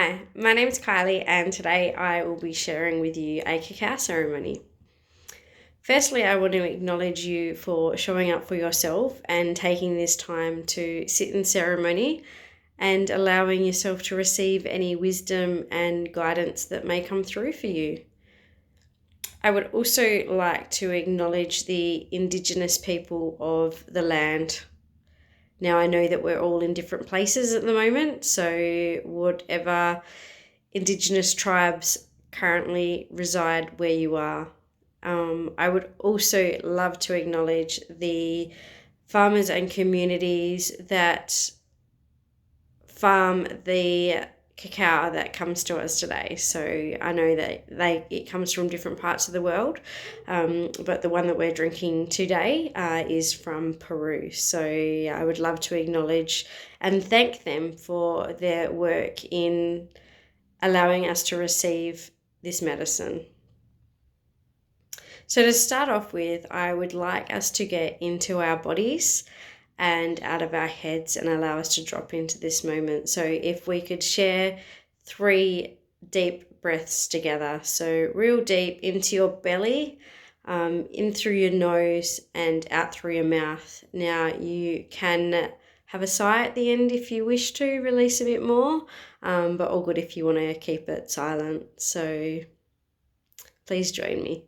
Hi, my name is Kylie, and today I will be sharing with you a cacao ceremony. Firstly, I want to acknowledge you for showing up for yourself and taking this time to sit in ceremony and allowing yourself to receive any wisdom and guidance that may come through for you. I would also like to acknowledge the Indigenous people of the land. Now, I know that we're all in different places at the moment, so whatever Indigenous tribes currently reside where you are. I would also love to acknowledge the farmers and communities that farm the cacao that comes to us today. So I know that it comes from different parts of the world, but the one that we're drinking today is from Peru. So I would love to acknowledge and thank them for their work in allowing us to receive this medicine. So to start off with, I would like us to get into our bodies and out of our heads and allow us to drop into this moment. So if we could share 3 deep breaths together. So real deep into your belly, in through your nose and out through your mouth. Now you can have a sigh at the end if you wish to release a bit more, but all good if you want to keep it silent. So please join me.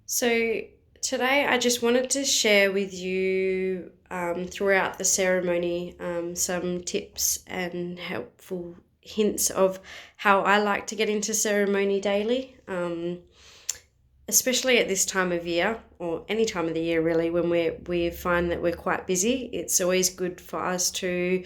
So today I just wanted to share with you throughout the ceremony some tips and helpful hints of how I like to get into ceremony daily, especially at this time of year or any time of the year really when we find that we're quite busy. It's always good for us to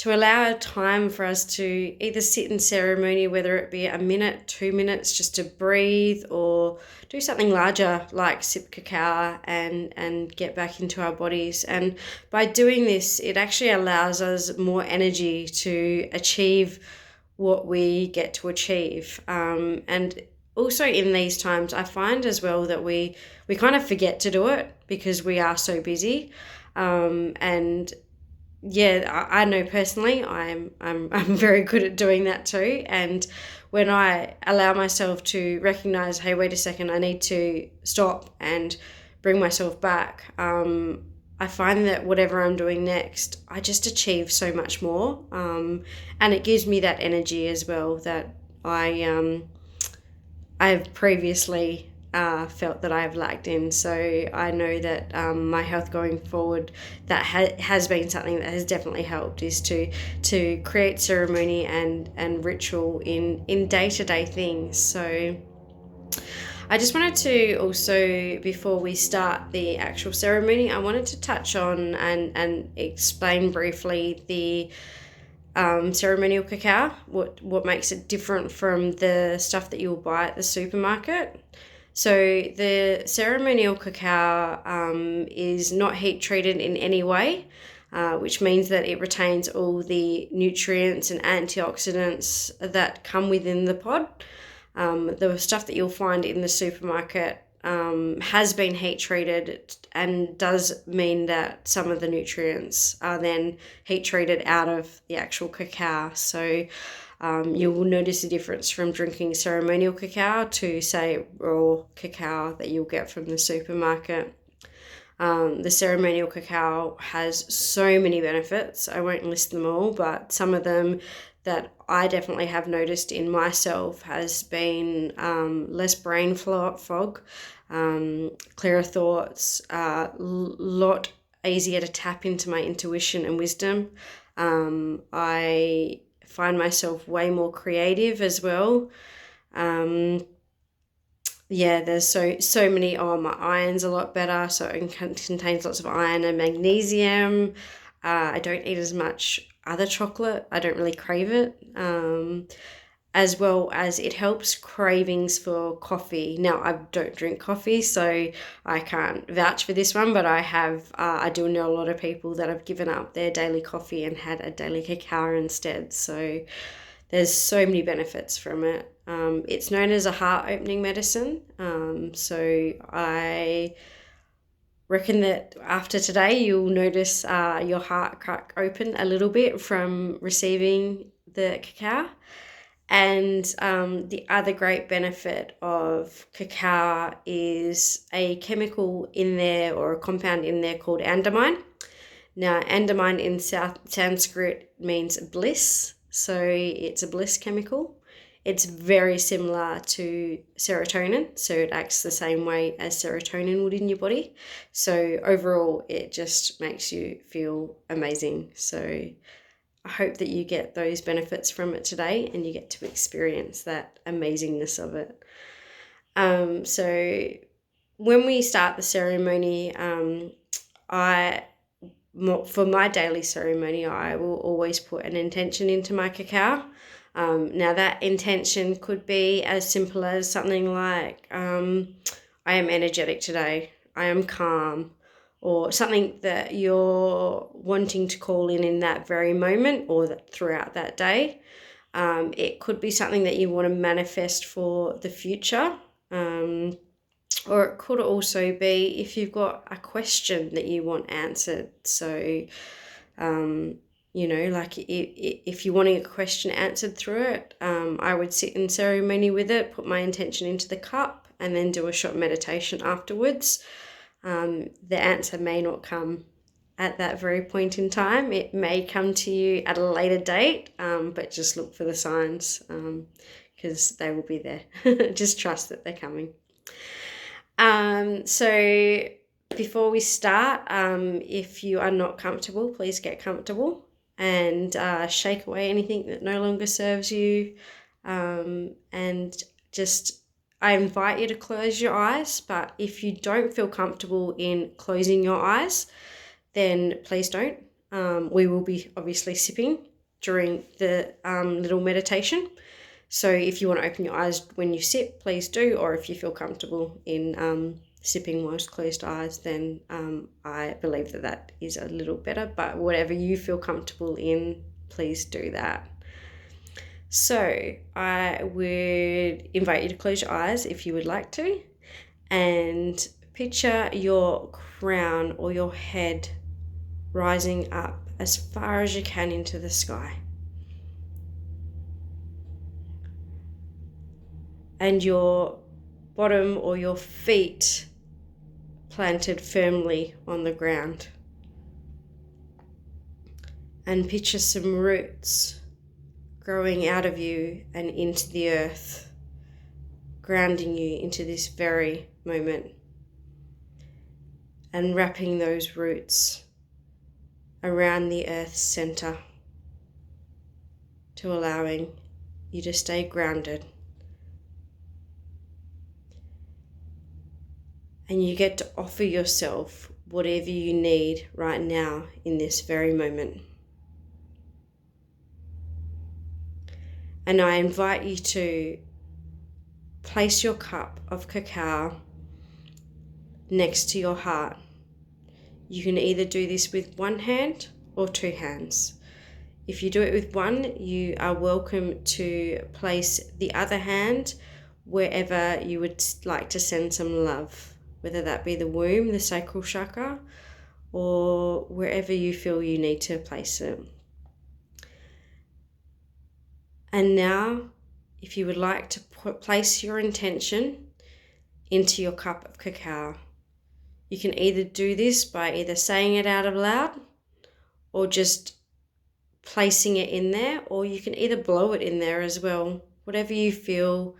allow time for us to either sit in ceremony, whether it be a minute, 2 minutes, just to breathe, or do something larger like sip cacao and get back into our bodies. And by doing this, it actually allows us more energy to achieve what we get to achieve. And also in these times, I find as well that we kind of forget to do it because we are so busy. And yeah, I know personally I'm very good at doing that too. And when I allow myself to recognize, hey, wait a second, I need to stop and bring myself back, I find that whatever I'm doing next, I just achieve so much more. And it gives me that energy as well that I've previously felt that I've lacked in. So I know that my health going forward, that has been something that has definitely helped, is to create ceremony and ritual in day-to-day things. So I just wanted to also, before we start the actual ceremony, I wanted to touch on and explain briefly the ceremonial cacao, what makes it different from the stuff that you'll buy at the supermarket. So the ceremonial cacao is not heat treated in any way, which means that it retains all the nutrients and antioxidants that come within the pod. The stuff that you'll find in the supermarket has been heat treated and does mean that some of the nutrients are then heat treated out of the actual cacao. So you will notice a difference from drinking ceremonial cacao to, say, raw cacao that you'll get from the supermarket. The ceremonial cacao has so many benefits. I won't list them all, but some of them that I definitely have noticed in myself has been less brain fog, clearer thoughts, a lot easier to tap into my intuition and wisdom. I find myself way more creative as well. There's so many. My iron's a lot better, so it contains lots of iron and magnesium. I don't eat as much other chocolate. I don't really crave it. As well as it helps cravings for coffee. Now, I don't drink coffee, so I can't vouch for this one, but I do know a lot of people that have given up their daily coffee and had a daily cacao instead. So there's so many benefits from it. It's known as a heart opening medicine. So I reckon that after today, you'll notice your heart crack open a little bit from receiving the cacao. And the other great benefit of cacao is a chemical in there, or a compound in there, called andamine. Now, andamine in Sanskrit means bliss, so it's a bliss chemical. It's very similar to serotonin, so it acts the same way as serotonin would in your body. So overall, it just makes you feel amazing. So I hope that you get those benefits from it today and you get to experience that amazingness of it. So when we start the ceremony, for my daily ceremony, I will always put an intention into my cacao. Now that intention could be as simple as something like, I am energetic today, I am calm, or something that you're wanting to call in that very moment or throughout that day. It could be something that you want to manifest for the future. Or it could also be if you've got a question that you want answered. So, like if you're wanting a question answered through it, I would sit in ceremony with it, put my intention into the cup, and then do a short meditation afterwards. The answer may not come at that very point in time. It may come to you at a later date, but just look for the signs, because they will be there. Just trust that they're coming. So before we start, if you are not comfortable, please get comfortable and shake away anything that no longer serves you. And just, I invite you to close your eyes, but if you don't feel comfortable in closing your eyes, then please don't. We will be obviously sipping during the little meditation. So if you want to open your eyes when you sip, please do. Or if you feel comfortable in sipping whilst closed eyes, then I believe that is a little better. But whatever you feel comfortable in, please do that. So I would invite you to close your eyes if you would like to, and picture your crown or your head rising up as far as you can into the sky. And your bottom or your feet planted firmly on the ground. And picture some roots growing out of you and into the earth, grounding you into this very moment, and wrapping those roots around the earth's center to allowing you to stay grounded. And you get to offer yourself whatever you need right now in this very moment. And I invite you to place your cup of cacao next to your heart. You can either do this with one hand or two hands. If you do it with one, you are welcome to place the other hand wherever you would like to send some love, whether that be the womb, the sacral chakra, or wherever you feel you need to place it. And now, if you would like to place your intention into your cup of cacao, you can either do this by either saying it out loud or just placing it in there, or you can either blow it in there as well, whatever you feel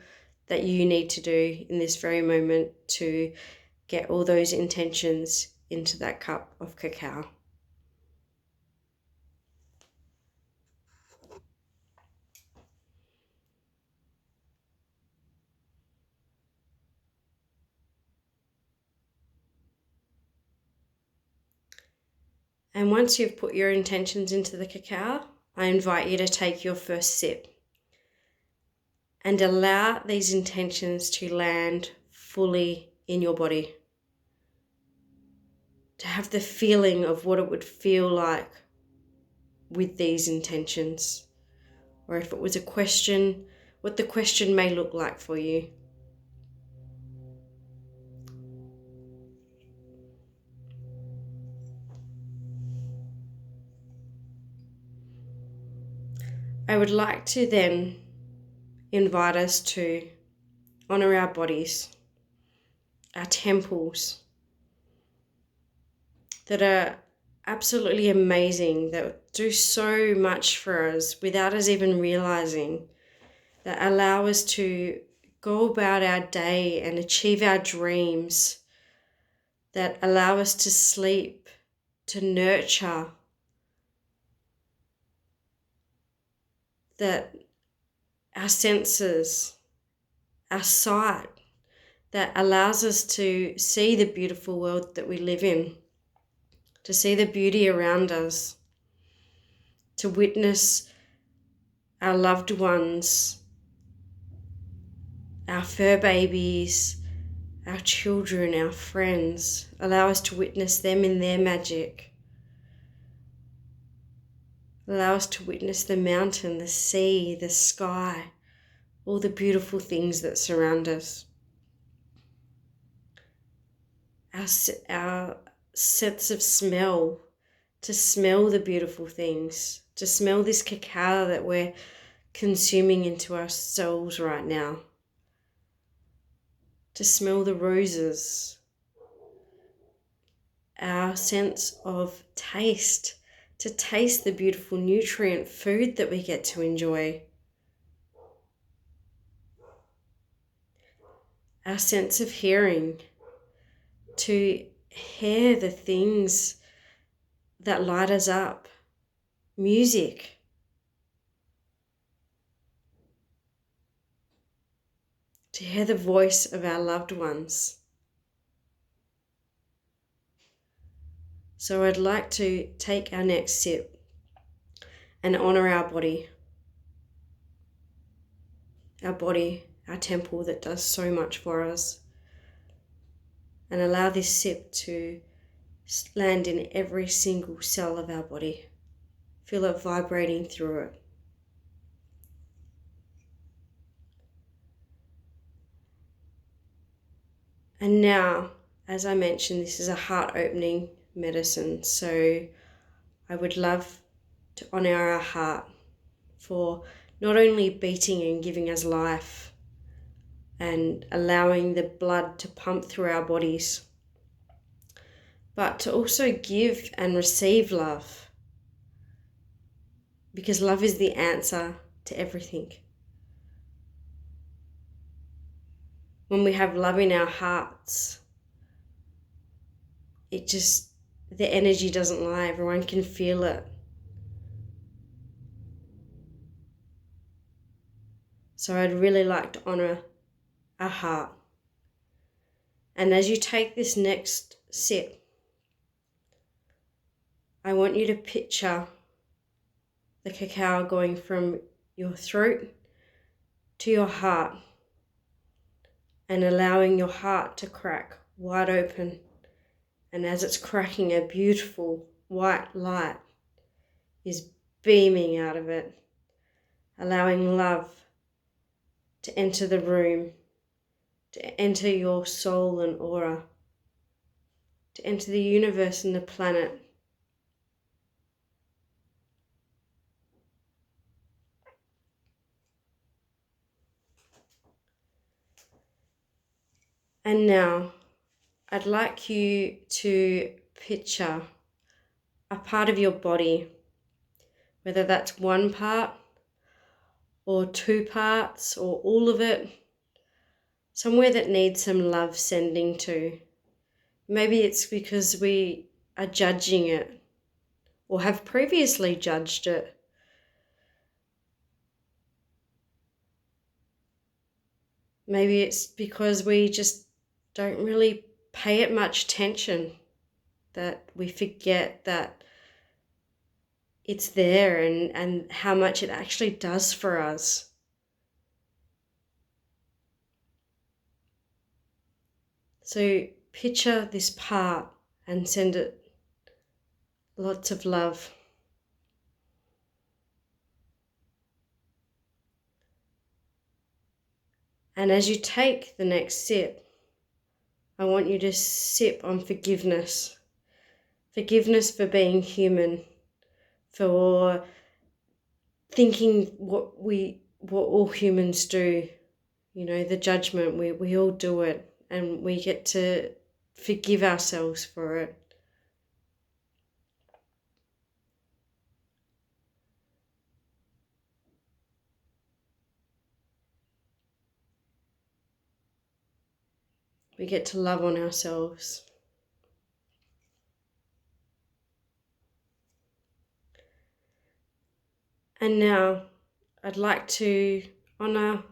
that you need to do in this very moment to get all those intentions into that cup of cacao. And once you've put your intentions into the cacao, I invite you to take your first sip and allow these intentions to land fully in your body. To have the feeling of what it would feel like with these intentions. Or if it was a question, what the question may look like for you. I would like to then invite us to honor our bodies, our temples, that are absolutely amazing, that do so much for us without us even realizing, that allow us to go about our day and achieve our dreams, that allow us to sleep, to nurture, that our senses, our sight, that allows us to see the beautiful world that we live in, to see the beauty around us, to witness our loved ones, our fur babies, our children, our friends, allow us to witness them in their magic. Allow us to witness the mountain, the sea, the sky, all the beautiful things that surround us. Our sense of smell, to smell the beautiful things, to smell this cacao that we're consuming into our souls right now, to smell the roses, our sense of taste, to taste the beautiful nutrient food that we get to enjoy, our sense of hearing, to hear the things that light us up, music, to hear the voice of our loved ones. So I'd like to take our next sip and honor our body, our temple that does so much for us, and allow this sip to land in every single cell of our body. Feel it vibrating through it. And now, as I mentioned, this is a heart-opening medicine, so I would love to honor our heart for not only beating and giving us life and allowing the blood to pump through our bodies, but to also give and receive love, because love is the answer to everything. When we have love in our hearts, the energy doesn't lie. Everyone can feel it. So I'd really like to honor our heart. And as you take this next sip, I want you to picture the cacao going from your throat to your heart and allowing your heart to crack wide open. And as it's cracking, a beautiful white light is beaming out of it, allowing love to enter the room, to enter your soul and aura, to enter the universe and the planet. And now I'd like you to picture a part of your body, whether that's one part or two parts or all of it, somewhere that needs some love sending to. Maybe it's because we are judging it or have previously judged it. Maybe it's because we just don't really pay it much attention, that we forget that it's there and how much it actually does for us. So picture this part and send it lots of love. And as you take the next sip, I want you to sip on forgiveness. Forgiveness for being human, for thinking what all humans do. You know, the judgment, we all do it, and we get to forgive ourselves for it. We get to love on ourselves. And now I'd like to honour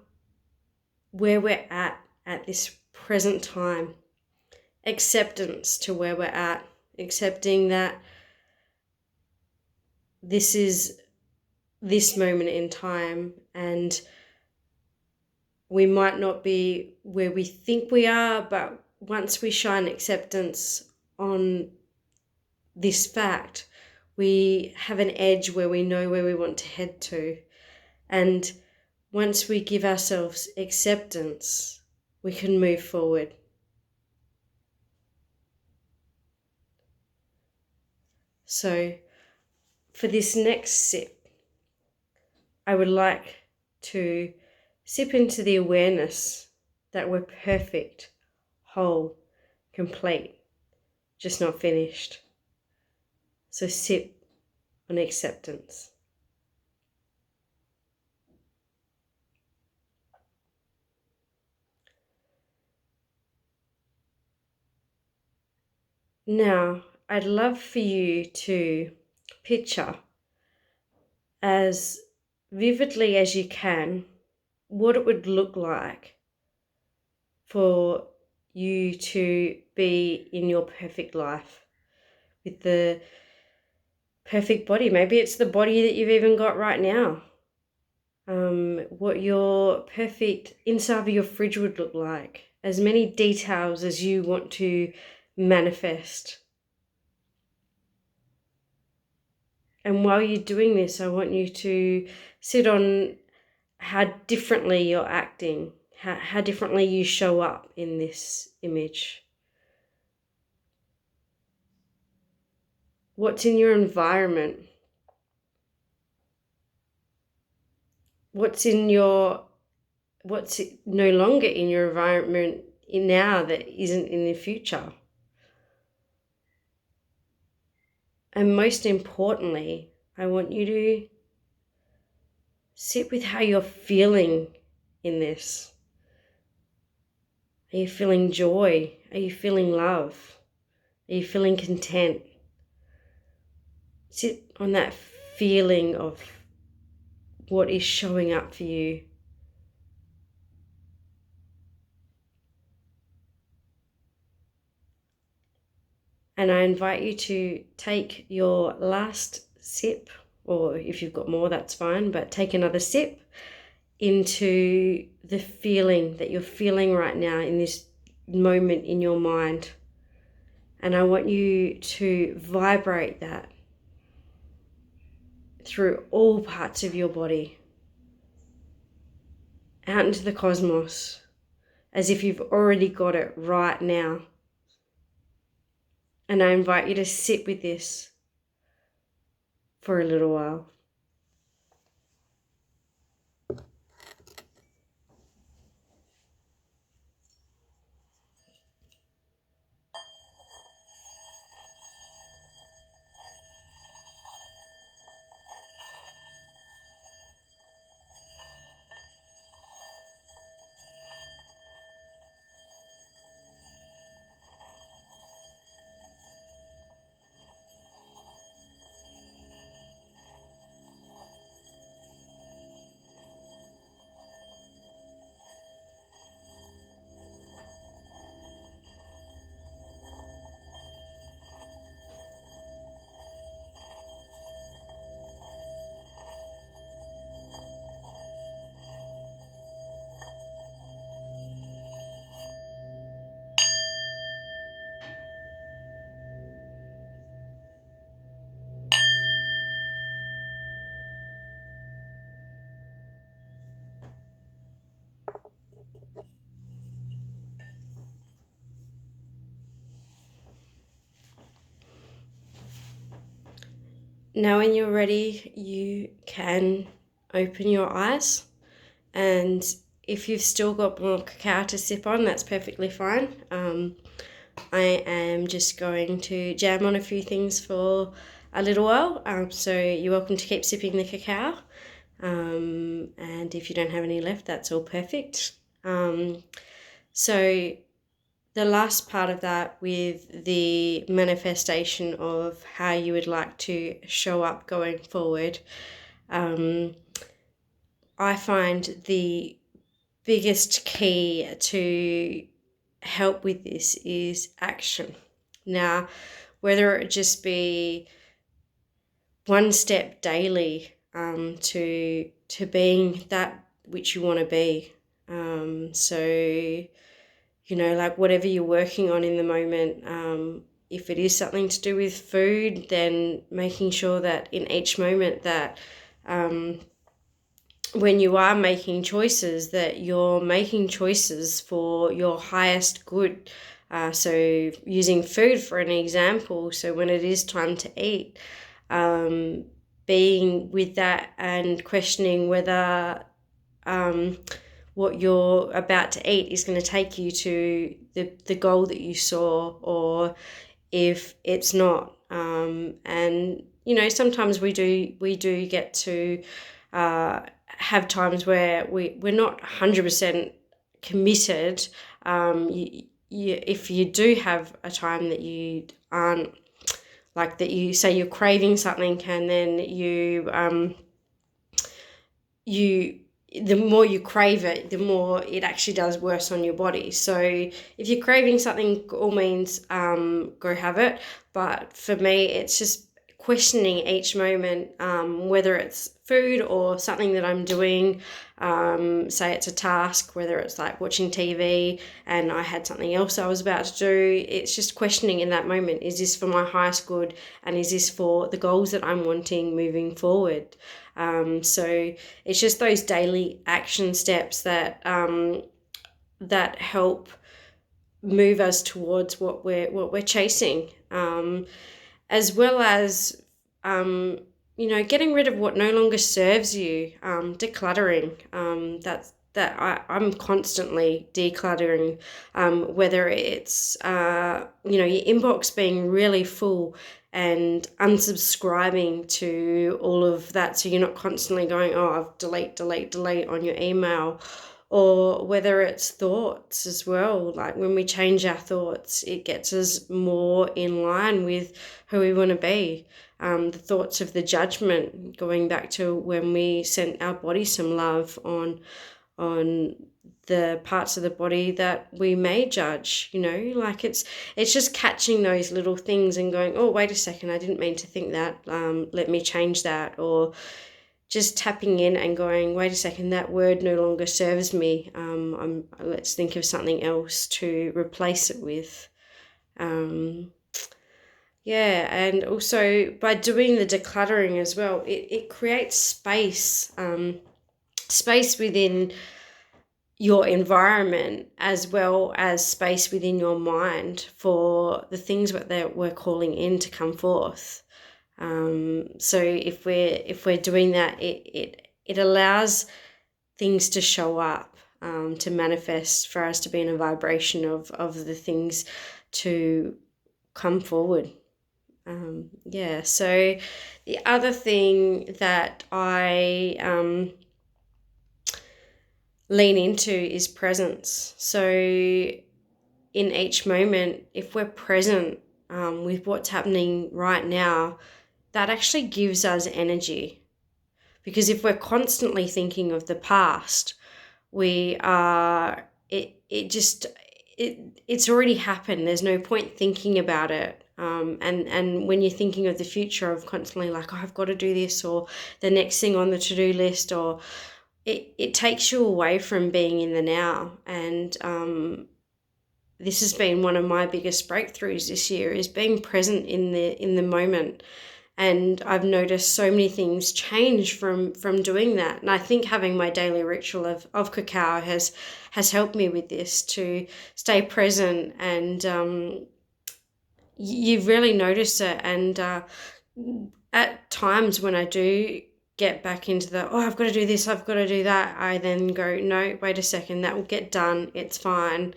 where we're at this present time. Acceptance to where we're at. Accepting that this is this moment in time, and we might not be where we think we are, but once we shine acceptance on this fact, we have an edge where we know where we want to head to. And once we give ourselves acceptance, we can move forward. So for this next sip, I would like to sip into the awareness that we're perfect, whole, complete, just not finished. So sip on acceptance. Now, I'd love for you to picture as vividly as you can what it would look like for you to be in your perfect life with the perfect body. Maybe it's the body that you've even got right now. What your perfect inside of your fridge would look like. As many details as you want to manifest. And while you're doing this, I want you to sit on how differently you're acting, how differently you show up in this image. What's in your environment? What's no longer in your environment now that isn't in the future? And most importantly, I want you to sit with how you're feeling in this. Are you feeling joy? Are you feeling love? Are you feeling content? Sit on that feeling of what is showing up for you. And I invite you to take your last sip, or if you've got more, that's fine, but take another sip into the feeling that you're feeling right now in this moment in your mind. And I want you to vibrate that through all parts of your body, out into the cosmos, as if you've already got it right now. And I invite you to sit with this for a little while. Now when you're ready, you can open your eyes, and if you've still got more cacao to sip on, that's perfectly fine. I am just going to jam on a few things for a little while, so you're welcome to keep sipping the cacao, and if you don't have any left, that's all perfect. So the last part of that, with the manifestation of how you would like to show up going forward, I find the biggest key to help with this is action. Now, whether it just be one step daily to being that which you want to be. So, like whatever you're working on in the moment, if it is something to do with food, then making sure that in each moment that when you are making choices, that you're making choices for your highest good. So using food for an example, so when it is time to eat, being with that and questioning whether what you're about to eat is going to take you to the goal that you saw, or if it's not. And sometimes we do get to have times where we're not 100% committed. If you do have a time that you aren't, like that you say you're craving something, and then the more you crave it, the more it actually does worse on your body. So if you're craving something, all means go have it. But for me, it's just questioning each moment, whether it's food or something that I'm doing. Say it's a task, whether it's like watching TV and I had something else I was about to do. It's just questioning in that moment, is this for my highest good, and is this for the goals that I'm wanting moving forward? So it's just those daily action steps that that help move us towards what we're chasing, as well as getting rid of what no longer serves you, decluttering. I'm constantly decluttering, whether it's your inbox being really full and unsubscribing to all of that, so you're not constantly going, I've delete on your email. Or whether it's thoughts as well. Like when we change our thoughts, it gets us more in line with who we want to be. The thoughts of the judgment, going back to when we sent our body some love on the parts of the body that we may judge, like it's just catching those little things and going, oh, wait a second, I didn't mean to think that, let me change that. Or just tapping in and going, wait a second, that word no longer serves me. Let's think of something else to replace it with. And also by doing the decluttering as well, it creates space within your environment, as well as space within your mind for the things that we're calling in to come forth. So if we're doing that, it allows things to show up, to manifest, for us to be in a vibration of the things to come forward. So the other thing that I lean into is presence. So in each moment, if we're present with what's happening right now, that actually gives us energy. Because if we're constantly thinking of the past, it's already happened. There's no point thinking about it. And when you're thinking of the future, of constantly like, I've got to do this, or the next thing on the to-do list, or it takes you away from being in the now. And this has been one of my biggest breakthroughs this year, is being present in the moment. And I've noticed so many things change from doing that. And I think having my daily ritual of cacao has helped me with this, to stay present. And you really notice it. And at times when I do get back into the, oh, I've got to do this, I've got to do that, I then go, no, wait a second, that will get done, it's fine.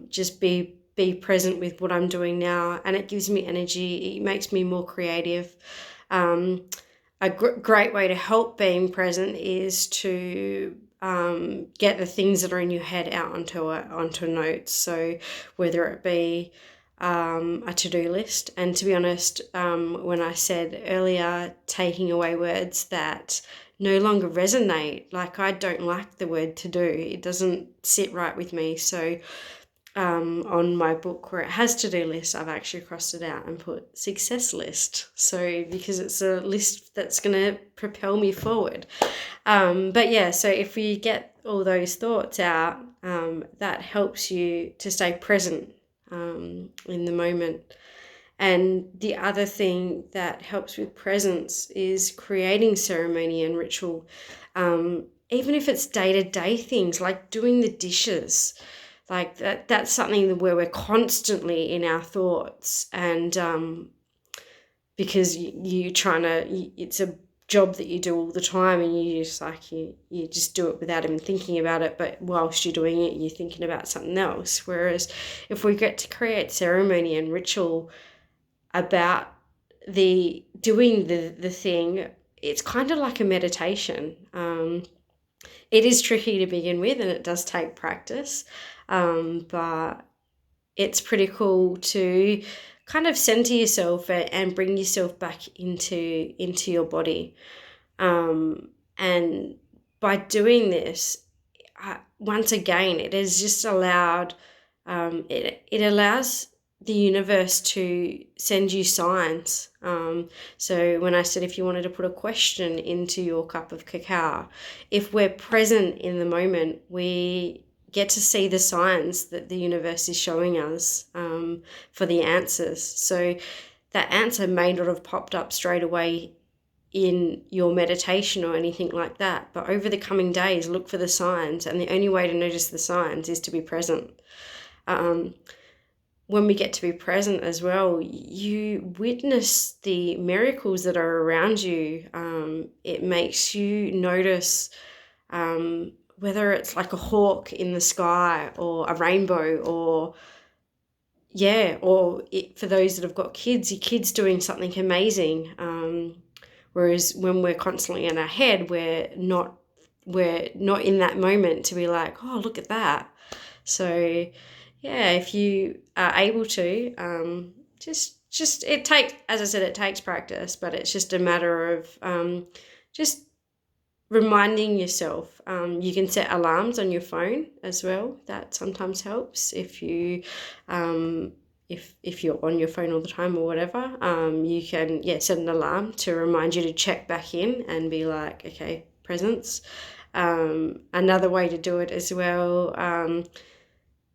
Just be present with what I'm doing now, and it gives me energy, it makes me more creative. A great way to help being present is to get the things that are in your head out onto notes. So whether it be a to-do list, and to be honest, when I said earlier taking away words that no longer resonate, like I don't like the word to do, it doesn't sit right with me. So on my book where it has to-do list, I've actually crossed it out and put success list. So because it's a list that's going to propel me forward. But yeah, so if we get all those thoughts out, that helps you to stay present in the moment. And the other thing that helps with presence is creating ceremony and ritual, even if it's day-to-day things like doing the dishes. Like that's something where we're constantly in our thoughts, and because you're trying to, it's a job that you do all the time, and you just like you just do it without even thinking about it, but whilst you're doing it you're thinking about something else. Whereas if we get to create ceremony and ritual about the doing the thing, it's kind of like a meditation. It is tricky to begin with, and it does take practice, but it's pretty cool to kind of center yourself and bring yourself back into your body. And by doing this, once again, it has just allowed, it allows the universe to send you signs. So when I said if you wanted to put a question into your cup of cacao, if we're present in the moment, we get to see the signs that the universe is showing us for the answers. So that answer may not have popped up straight away in your meditation or anything like that, but over the coming days, look for the signs, and the only way to notice the signs is to be present. When we get to be present as well, you witness the miracles that are around you. It makes you notice whether it's like a hawk in the sky or a rainbow, or for those that have got kids, your kid's doing something amazing. Whereas when we're constantly in our head, we're not in that moment to be like, oh, look at that. So yeah, if you are able to, just it takes, as I said, it takes practice, but it's just a matter of just reminding yourself. You can set alarms on your phone as well. That sometimes helps if you if you're on your phone all the time or whatever. You can set an alarm to remind you to check back in and be like, okay, presence. Another way to do it as well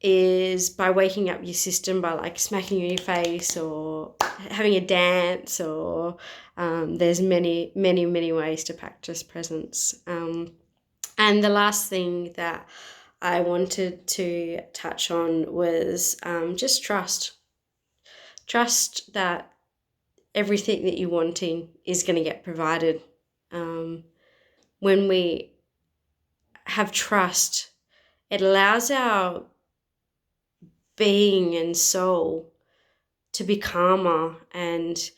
is by waking up your system by like smacking your face or having a dance, or there's many ways to practice presence. And the last thing that I wanted to touch on was just trust that everything that you're wanting is going to get provided. When we have trust, it allows our being and soul to be calmer, and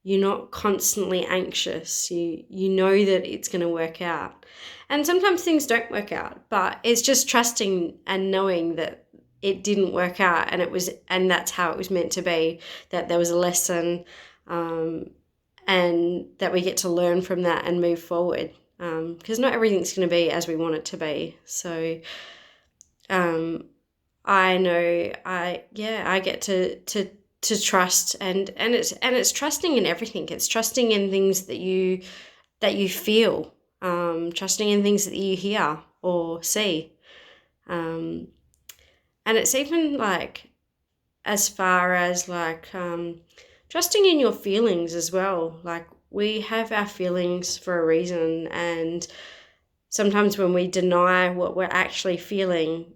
you're not constantly anxious. You know that it's going to work out. And sometimes things don't work out, but it's just trusting and knowing that it didn't work out, and that's how it was meant to be, that there was a lesson, and that we get to learn from that and move forward, because not everything's going to be as we want it to be. So I know I get to trust, and it's trusting in everything. It's trusting in things that you feel, trusting in things that you hear or see, and it's even like as far as like trusting in your feelings as well. Like, we have our feelings for a reason, and sometimes when we deny what we're actually feeling,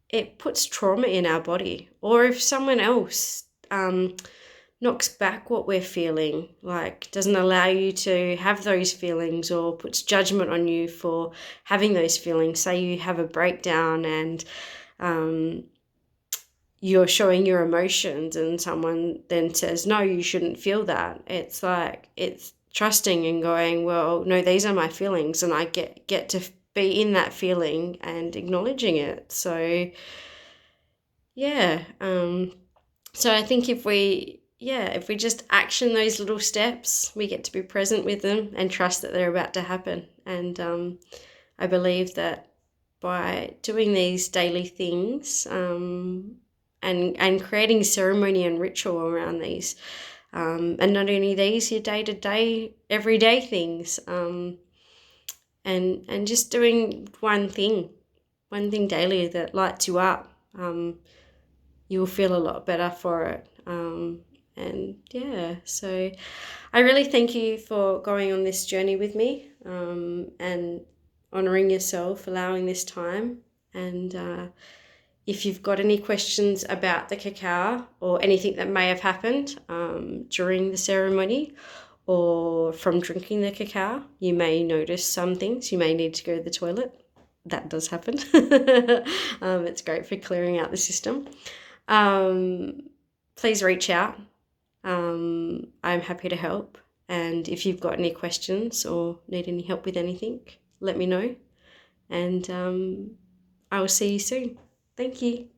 it puts trauma in our body. Or if someone else not knocks back what we're feeling, like doesn't allow you to have those feelings or puts judgment on you for having those feelings. Say you have a breakdown and you're showing your emotions and someone then says, no, you shouldn't feel that. It's like, it's trusting and going, well, no, these are my feelings and I get to be in that feeling and acknowledging it. So yeah. So I think if we just action those little steps, we get to be present with them and trust that they're about to happen. And I believe that by doing these daily things, and creating ceremony and ritual around these, and not only these, your day-to-day, everyday things, and just doing one thing daily that lights you up, you'll feel a lot better for it. And yeah, so I really thank you for going on this journey with me, and honouring yourself, allowing this time. And if you've got any questions about the cacao or anything that may have happened during the ceremony or from drinking the cacao, you may notice some things. You may need to go to the toilet. That does happen. It's great for clearing out the system. Please reach out. I'm happy to help. And if you've got any questions or need any help with anything, let me know. And I will see you soon. Thank you.